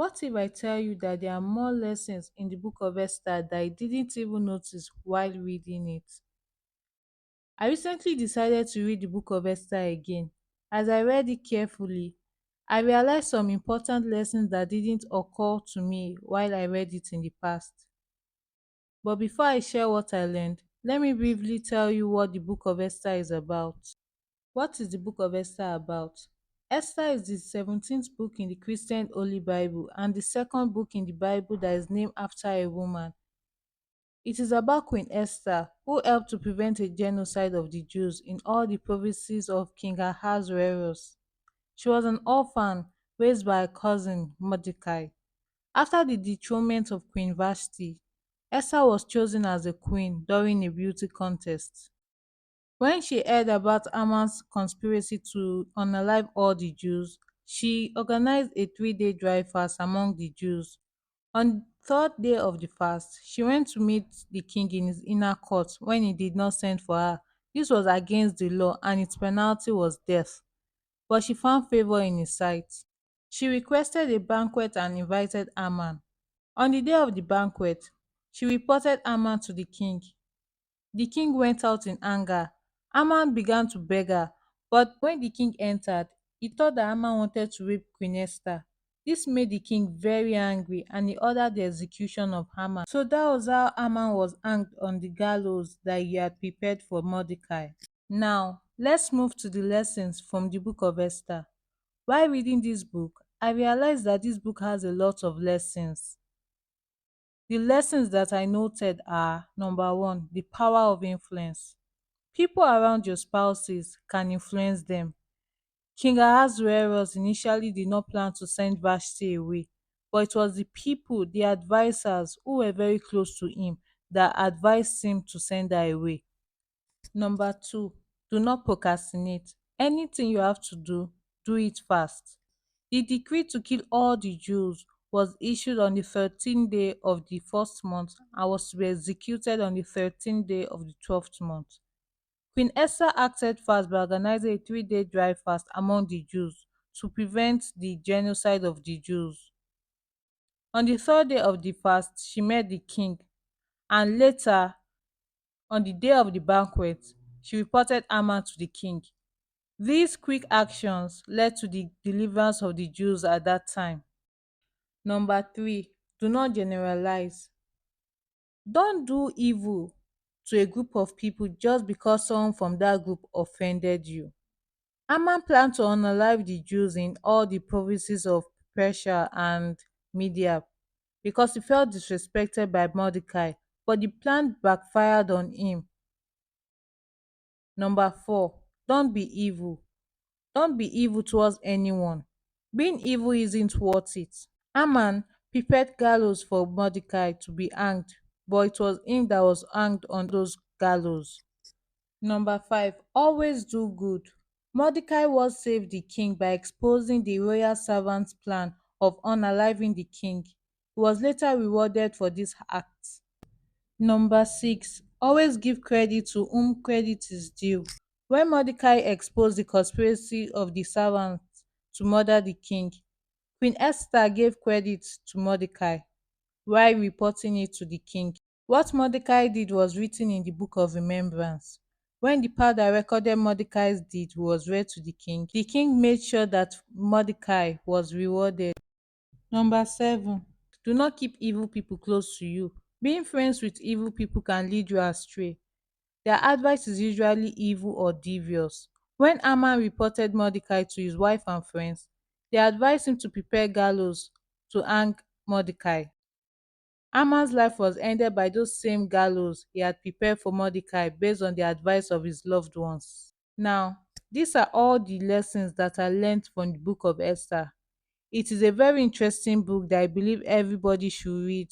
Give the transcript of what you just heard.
What if I tell you that there are more lessons in the Book of Esther that I didn't even notice while reading it? I recently decided to read the Book of Esther again. As I read it carefully, I realized some important lessons that didn't occur to me while I read it in the past. But before I share what I learned, let me briefly tell you what the Book of Esther is about. What is the Book of Esther about? Esther is the 17th book in the Christian Holy Bible and the second book in the Bible that is named after a woman. It is about Queen Esther, who helped to prevent a genocide of the Jews in all the provinces of King Ahasuerus. She was an orphan raised by a cousin, Mordecai. After the dethronement of Queen Vashti, Esther was chosen as a queen during a beauty contest. When she heard about Haman's conspiracy to unalive all the Jews, she organized a 3-day dry fast among the Jews. On the third day of the fast, she went to meet the king in his inner court when he did not send for her. This was against the law and its penalty was death, but she found favor in his sight. She requested a banquet and invited Haman. On the day of the banquet, she reported Haman to the king. The king went out in anger. Haman began to beg her, but when the king entered, he thought that Haman wanted to rape Queen Esther. This made the king very angry and he ordered the execution of Haman. So that was how Haman was hanged on the gallows that he had prepared for Mordecai. Now, let's move to the lessons from the book of Esther. While reading this book, I realized that this book has a lot of lessons. The lessons that I noted are: number one, the power of influence. People around your spouses can influence them. King Ahasuerus initially did not plan to send Vashti away, but it was the people, the advisors who were very close to him, that advised him to send her away. Number two, do not procrastinate. Anything you have to do it fast. The decree to kill all the Jews was issued on the 13th day of the first month and was to be executed on the 13th day of the 12th month. Queen Esther acted fast by organizing a 3-day dry fast among the Jews to prevent the genocide of the Jews. On the third day of the fast, she met the king, and later, on the day of the banquet, she reported Haman to the king. These quick actions led to the deliverance of the Jews at that time. Number three, do not generalize. Don't do evil to a group of people just because someone from that group offended you. Haman planned to unalive the Jews in all the provinces of Persia and Media because he felt disrespected by Mordecai, but the plan backfired on him. Number four, don't be evil. Don't be evil towards anyone. Being evil isn't worth it. Haman prepared gallows for Mordecai to be hanged, but it was him that was hanged on those gallows. Number five, always do good. Mordecai was saved the king by exposing the royal servant's plan of unaliving the king. He was later rewarded for this act. Number six, always give credit to whom credit is due. When Mordecai exposed the conspiracy of the servants to murder the king, Queen Esther gave credit to Mordecai while reporting it to the king. What Mordecai did was written in the Book of Remembrance. When the part that recorded Mordecai's deed was read to the king made sure that Mordecai was rewarded. Number seven, do not keep evil people close to you. Being friends with evil people can lead you astray. Their advice is usually evil or devious. When Haman reported Mordecai to his wife and friends, they advised him to prepare gallows to hang Mordecai. Haman's life was ended by those same gallows he had prepared for Mordecai based on the advice of his loved ones. Now, these are all the lessons that I learned from the book of Esther. It is a very interesting book that I believe everybody should read.